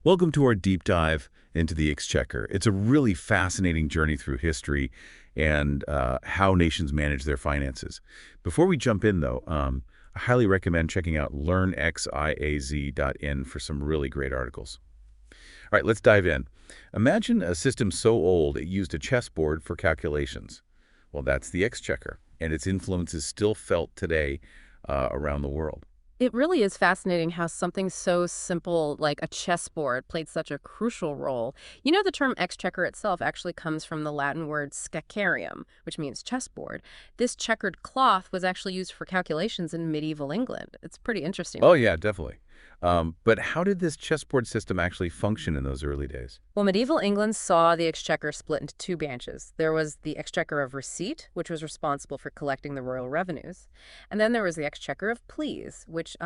Welcome to our deep dive into the Exchequer. It's a really fascinating journey through history and how nations manage their finances. Before we jump in, though, I highly recommend checking out LearnXYZ-In for some really great articles. All right, let's dive in. Imagine a system so old it used a chessboard for calculations. Well, that's the Exchequer, and its influence is still felt today around the world. It really is fascinating how something so simple like a chessboard played such a crucial role. You know, the term exchequer itself actually comes from the Latin word scaccarium, which means chessboard. This checkered cloth was actually used for calculations in medieval England. It's pretty interesting. Oh, yeah, definitely. But how did this chessboard system actually function in those early days? Well, medieval England saw the exchequer split into two branches. There was the exchequer of receipt, which was responsible for collecting the royal revenues. And then there was the exchequer of pleas, which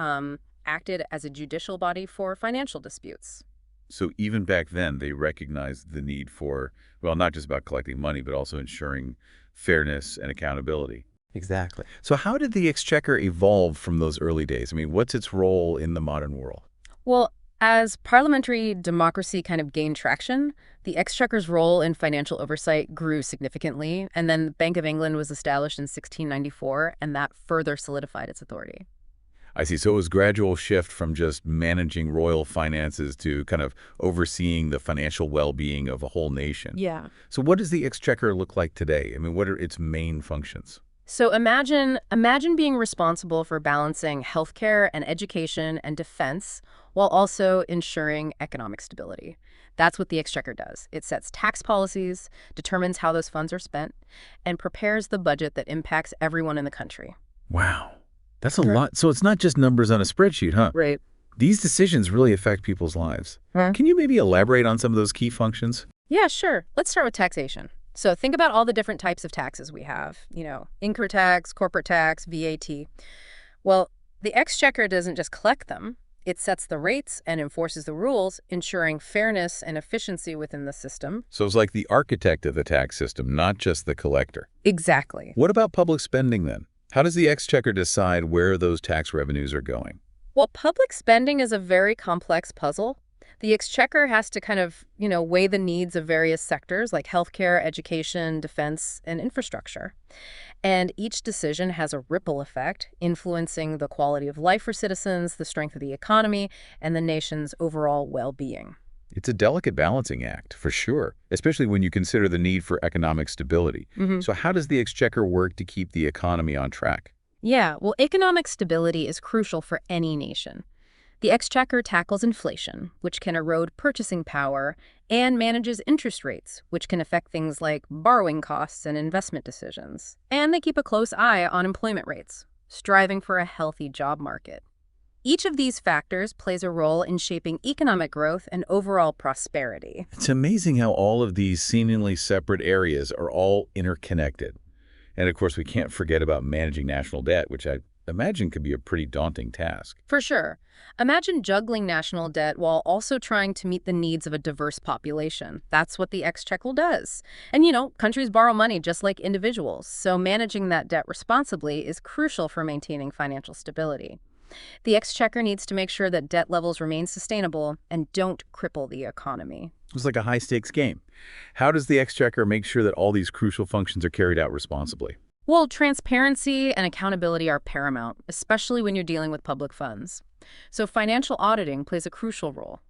acted as a judicial body for financial disputes. So even back then, they recognized the need for, well, not just about collecting money, but also ensuring fairness and accountability. Exactly. So how did the Exchequer evolve from those early days? I mean, what's its role in the modern world? Well, as parliamentary democracy kind of gained traction, the exchequer's role in financial oversight grew significantly, and then the Bank of England was established in 1694, and that further solidified its authority. I see. So it was a gradual shift from just managing royal finances to kind of overseeing the financial well-being of a whole nation. Yeah. So what does the Exchequer look like today? I mean, what are its main functions? So imagine being responsible for balancing healthcare and education and defense while also ensuring economic stability. That's what the exchequer does. It sets tax policies, determines how those funds are spent, and prepares the budget that impacts everyone in the country. Wow. That's a Right. lot. So it's not just numbers on a spreadsheet, huh? Right. These decisions really affect people's lives. Huh? Can you maybe elaborate on some of those key functions? Yeah, sure. Let's start with taxation. So think about all the different types of taxes we have, income tax, corporate tax, VAT. Well, the exchequer doesn't just collect them. It sets the rates and enforces the rules, ensuring fairness and efficiency within the system. So it's like the architect of the tax system, not just the collector. Exactly. What about public spending then? How does the Exchequer decide where those tax revenues are going? Well, public spending is a very complex puzzle. The exchequer has to kind of, weigh the needs of various sectors like healthcare, education, defense, and infrastructure. And each decision has a ripple effect, influencing the quality of life for citizens, the strength of the economy, and the nation's overall well-being. It's a delicate balancing act, for sure, especially when you consider the need for economic stability. So how does the Exchequer work to keep the economy on track? Yeah, well, economic stability is crucial for any nation. The exchequer tackles inflation, which can erode purchasing power, and manages interest rates, which can affect things like borrowing costs and investment decisions. And they keep a close eye on employment rates, striving for a healthy job market. Each of these factors plays a role in shaping economic growth and overall prosperity. It's amazing how all of these seemingly separate areas are all interconnected. And of course, we can't forget about managing national debt, which I imagine could be a pretty daunting task. For sure. Imagine juggling national debt while also trying to meet the needs of a diverse population. That's what the exchequer does. And countries borrow money just like individuals, so managing that debt responsibly is crucial for maintaining financial stability. The exchequer needs to make sure that debt levels remain sustainable and don't cripple the economy. It's like a high-stakes game. How does the Exchequer make sure that all these crucial functions are carried out responsibly? Well, transparency and accountability are paramount, especially when you're dealing with public funds. So financial auditing plays a crucial role.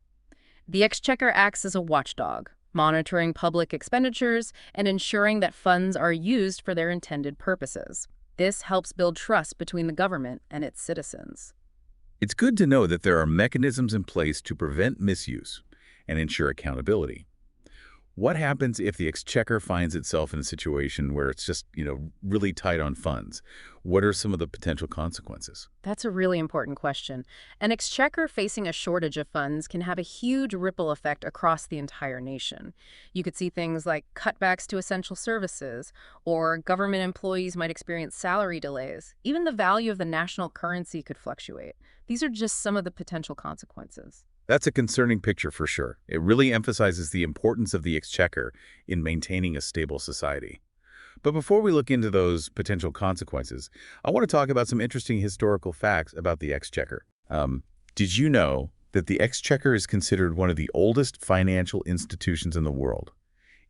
The exchequer acts as a watchdog, monitoring public expenditures and ensuring that funds are used for their intended purposes. This helps build trust between the government and its citizens. It's good to know that there are mechanisms in place to prevent misuse and ensure accountability. What happens if the Exchequer finds itself in a situation where it's just, really tight on funds? What are some of the potential consequences? That's a really important question. An exchequer facing a shortage of funds can have a huge ripple effect across the entire nation. You could see things like cutbacks to essential services, or government employees might experience salary delays. Even the value of the national currency could fluctuate. These are just some of the potential consequences. That's a concerning picture for sure. It really emphasizes the importance of the Exchequer in maintaining a stable society. But before we look into those potential consequences, I want to talk about some interesting historical facts about the Exchequer. Did you know that the Exchequer is considered one of the oldest financial institutions in the world.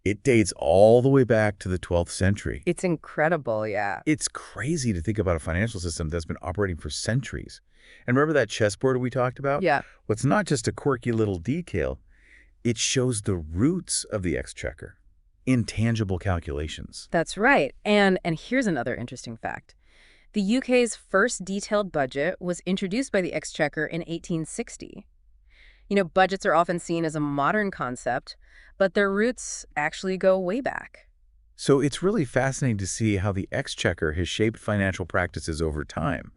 It dates all the way back to the 12th century. It's incredible, yeah. It's crazy to think about a financial system that's been operating for centuries. And remember that chessboard we talked about? Yeah. Well, it's not just a quirky little detail. It shows the roots of the Exchequer, intangible calculations. That's right. And here's another interesting fact. The UK's first detailed budget was introduced by the Exchequer in 1860. Budgets are often seen as a modern concept, but their roots actually go way back. So it's really fascinating to see how the Exchequer has shaped financial practices over time.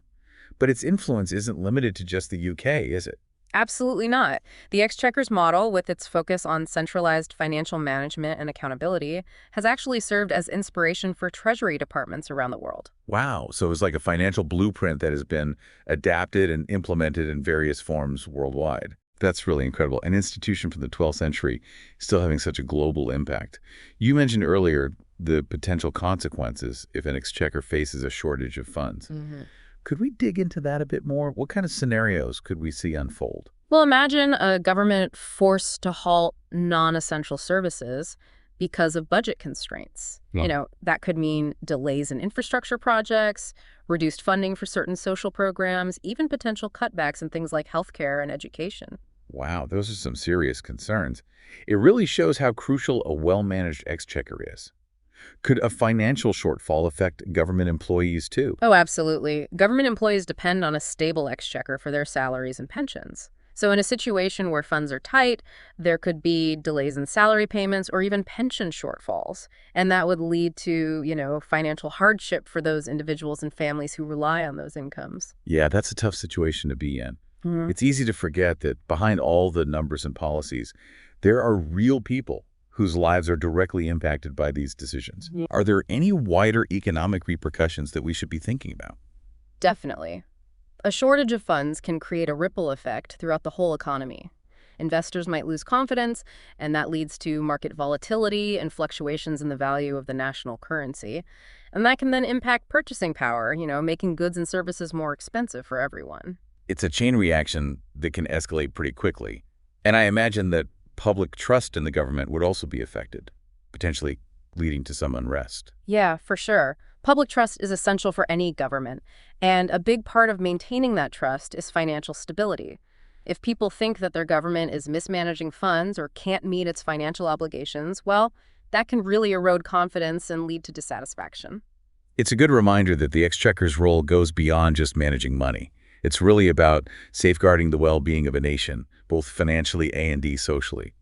But its influence isn't limited to just the UK, is it? Absolutely not. The Exchequer's model, with its focus on centralized financial management and accountability, has actually served as inspiration for Treasury departments around the world. Wow. So it's like a financial blueprint that has been adapted and implemented in various forms worldwide. That's really incredible. An institution from the 12th century still having such a global impact. You mentioned earlier the potential consequences if an Exchequer faces a shortage of funds. Mm-hmm. Could we dig into that a bit more? What kind of scenarios could we see unfold? Well, imagine a government forced to halt non-essential services because of budget constraints. Yeah. That could mean delays in infrastructure projects, reduced funding for certain social programs, even potential cutbacks in things like healthcare and education. Wow, those are some serious concerns. It really shows how crucial a well-managed Exchequer is. Could a financial shortfall affect government employees too? Oh, absolutely. Government employees depend on a stable exchequer for their salaries and pensions. So in a situation where funds are tight, there could be delays in salary payments or even pension shortfalls. And that would lead to, financial hardship for those individuals and families who rely on those incomes. Yeah, that's a tough situation to be in. Mhm. It's easy to forget that behind all the numbers and policies, there are real people whose lives are directly impacted by these decisions. Yeah. Are there any wider economic repercussions that we should be thinking about? Definitely. A shortage of funds can create a ripple effect throughout the whole economy. Investors might lose confidence, and that leads to market volatility and fluctuations in the value of the national currency. And that can then impact purchasing power, making goods and services more expensive for everyone. It's a chain reaction that can escalate pretty quickly. And I imagine that public trust in the government would also be affected, potentially leading to some unrest. Yeah, for sure. Public trust is essential for any government, and a big part of maintaining that trust is financial stability. If people think that their government is mismanaging funds or can't meet its financial obligations, well, that can really erode confidence and lead to dissatisfaction. It's a good reminder that the Exchequer's role goes beyond just managing money. It's really about safeguarding the well-being of a nation, both financially and socially.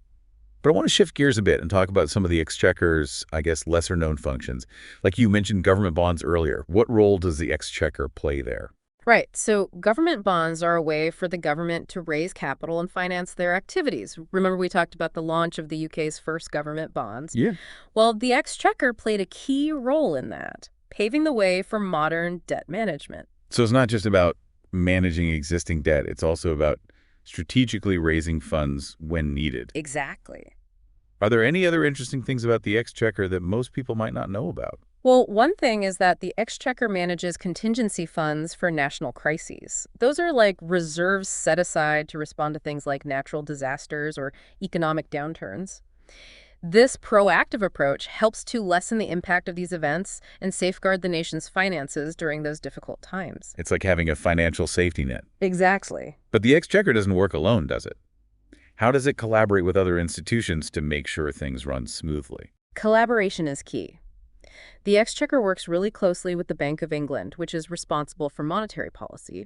But I want to shift gears a bit and talk about some of the Exchequer's, lesser-known functions. Like you mentioned government bonds earlier. What role does the Exchequer play there? Right, so government bonds are a way for the government to raise capital and finance their activities. Remember we talked about the launch of the UK's first government bonds? Yeah. Well, the Exchequer played a key role in that, paving the way for modern debt management. So it's not just about managing existing debt. It's also about strategically raising funds when needed. Exactly. Are there any other interesting things about the Exchequer that most people might not know about? Well, one thing is that the Exchequer manages contingency funds for national crises. Those are like reserves set aside to respond to things like natural disasters or economic downturns. This proactive approach helps to lessen the impact of these events and safeguard the nation's finances during those difficult times. It's like having a financial safety net. Exactly. But the Exchequer doesn't work alone, does it? How does it collaborate with other institutions to make sure things run smoothly? Collaboration is key. The Exchequer works really closely with the Bank of England, which is responsible for monetary policy.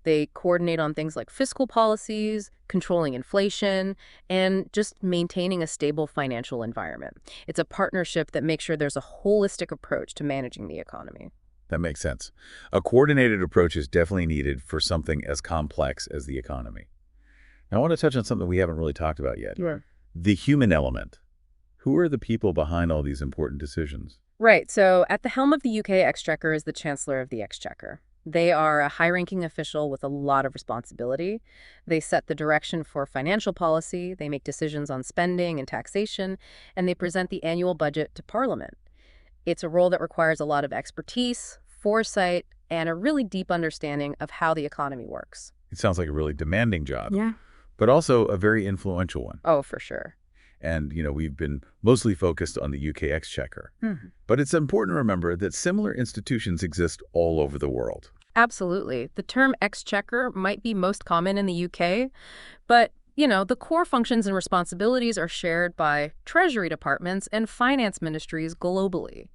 They coordinate on things like fiscal policies, controlling inflation, and just maintaining a stable financial environment. It's a partnership that makes sure there's a holistic approach to managing the economy. That makes sense. A coordinated approach is definitely needed for something as complex as the economy. Now, I want to touch on something we haven't really talked about yet. Sure. The human element. Who are the people behind all these important decisions? Right, so at the helm of the UK Exchequer is the Chancellor of the Exchequer. They are a high-ranking official with a lot of responsibility. They set the direction for financial policy, they make decisions on spending and taxation, and they present the annual budget to Parliament. It's a role that requires a lot of expertise, foresight, and a really deep understanding of how the economy works. It sounds like a really demanding job. Yeah. but also a very influential one. Oh, for sure. And, we've been mostly focused on the UK Exchequer. Mhm. But it's important to remember that similar institutions exist all over the world. Absolutely. The term exchequer might be most common in the UK, but, the core functions and responsibilities are shared by Treasury departments and finance ministries globally.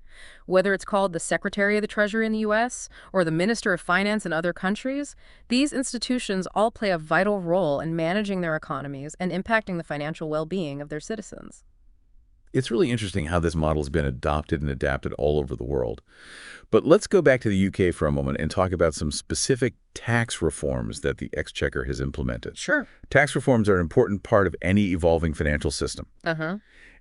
Whether it's called the Secretary of the Treasury in the US or the Minister of Finance in other countries, these institutions all play a vital role in managing their economies and impacting the financial well-being of their citizens. It's really interesting how this model has been adopted and adapted all over the world. But let's go back to the UK for a moment and talk about some specific tax reforms that the Exchequer has implemented. Sure. Tax reforms are an important part of any evolving financial system. Uh-huh.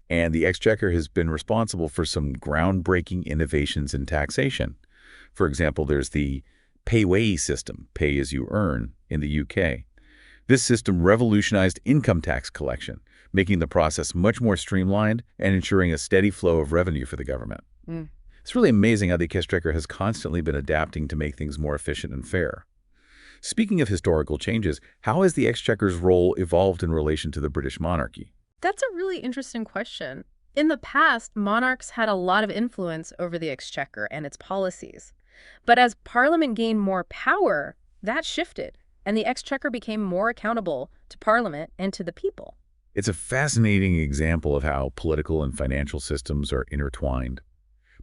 And the Exchequer has been responsible for some groundbreaking innovations in taxation. For example, there's the pay system, pay as you earn, in the UK. This system revolutionized income tax collection, making the process much more streamlined and ensuring a steady flow of revenue for the government. Mm. It's really amazing how the Exchequer has constantly been adapting to make things more efficient and fair. Speaking of historical changes, how has the Exchequer's role evolved in relation to the British monarchy? That's a really interesting question. In the past, monarchs had a lot of influence over the Exchequer and its policies. But as Parliament gained more power, that shifted, and the Exchequer became more accountable to Parliament and to the people. It's a fascinating example of how political and financial systems are intertwined.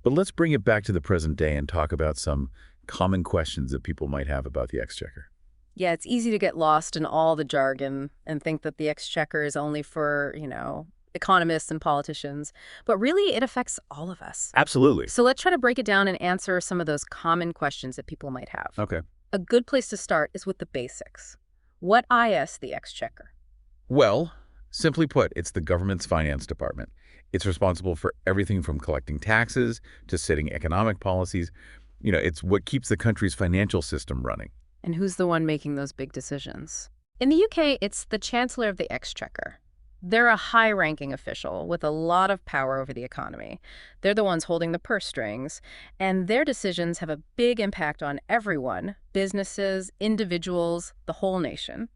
But let's bring it back to the present day and talk about some common questions that people might have about the Exchequer. Yeah, it's easy to get lost in all the jargon and think that the Exchequer is only for, economists and politicians. But really, it affects all of us. Absolutely. So let's try to break it down and answer some of those common questions that people might have. Okay. A good place to start is with the basics. What is the Exchequer? Well, simply put, it's the government's finance department. It's responsible for everything from collecting taxes to setting economic policies. It's what keeps the country's financial system running. And who's the one making those big decisions? In the UK, it's the Chancellor of the Exchequer. They're a high-ranking official with a lot of power over the economy. They're the ones holding the purse strings, and their decisions have a big impact on everyone, businesses, individuals, the whole nation.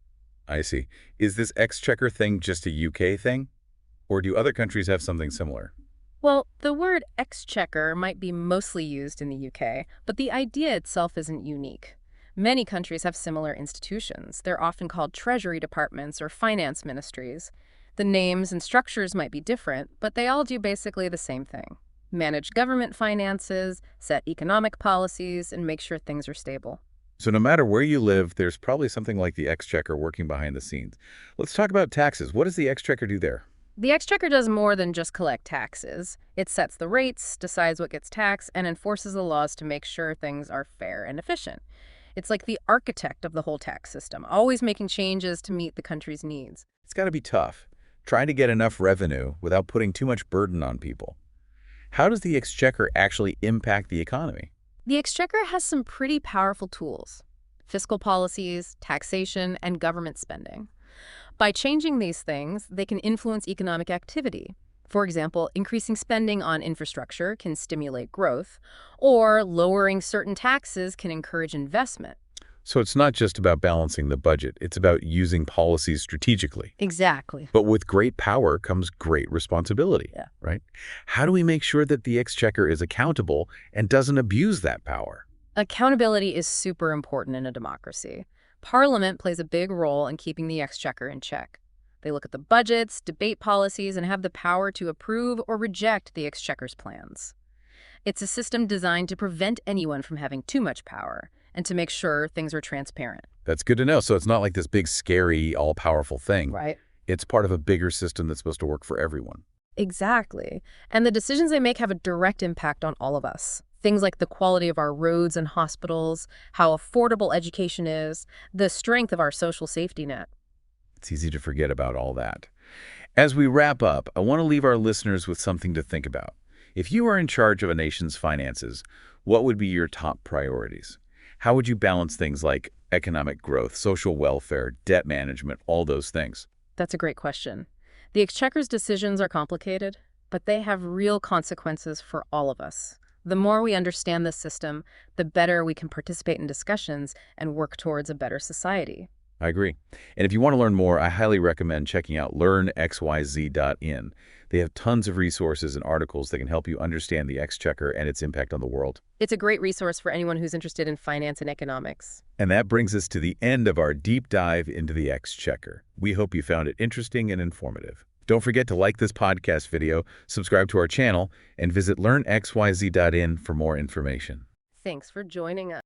I see. Is this Exchequer thing just a UK thing? Or do other countries have something similar? Well, the word exchequer might be mostly used in the UK, but the idea itself isn't unique. Many countries have similar institutions. They're often called treasury departments or finance ministries. The names and structures might be different, but they all do basically the same thing. Manage government finances, set economic policies, and make sure things are stable. So no matter where you live, there's probably something like the Exchequer working behind the scenes. Let's talk about taxes. What does the Exchequer do there? The Exchequer does more than just collect taxes. It sets the rates, decides what gets taxed, and enforces the laws to make sure things are fair and efficient. It's like the architect of the whole tax system, always making changes to meet the country's needs. It's got to be tough, trying to get enough revenue without putting too much burden on people. How does the Exchequer actually impact the economy? The Exchequer has some pretty powerful tools: fiscal policies, taxation, and government spending. By changing these things, they can influence economic activity. For example, increasing spending on infrastructure can stimulate growth, or lowering certain taxes can encourage investment. So it's not just about balancing the budget, it's about using policies strategically. Exactly. But with great power comes great responsibility, Yeah. right? How do we make sure that the Exchequer is accountable and doesn't abuse that power? Accountability is super important in a democracy. Parliament plays a big role in keeping the Exchequer in check. They look at the budgets, debate policies, and have the power to approve or reject the Exchequer's plans. It's a system designed to prevent anyone from having too much power and to make sure things are transparent. That's good to know. So it's not like this big, scary, all-powerful thing. Right. It's part of a bigger system that's supposed to work for everyone. Exactly. And the decisions they make have a direct impact on all of us. Things like the quality of our roads and hospitals, how affordable education is, the strength of our social safety net. It's easy to forget about all that. As we wrap up, I want to leave our listeners with something to think about. If you are in charge of a nation's finances, what would be your top priorities? How would you balance things like economic growth, social welfare, debt management, all those things? That's a great question. The Exchequer's decisions are complicated, but they have real consequences for all of us. The more we understand this system, the better we can participate in discussions and work towards a better society. I agree. And if you want to learn more, I highly recommend checking out LearnXYZ-In. They have tons of resources and articles that can help you understand the Exchequer and its impact on the world. It's a great resource for anyone who's interested in finance and economics. And that brings us to the end of our deep dive into the Exchequer. We hope you found it interesting and informative. Don't forget to like this podcast video, subscribe to our channel, and visit LearnXYZ.in for more information. Thanks for joining us.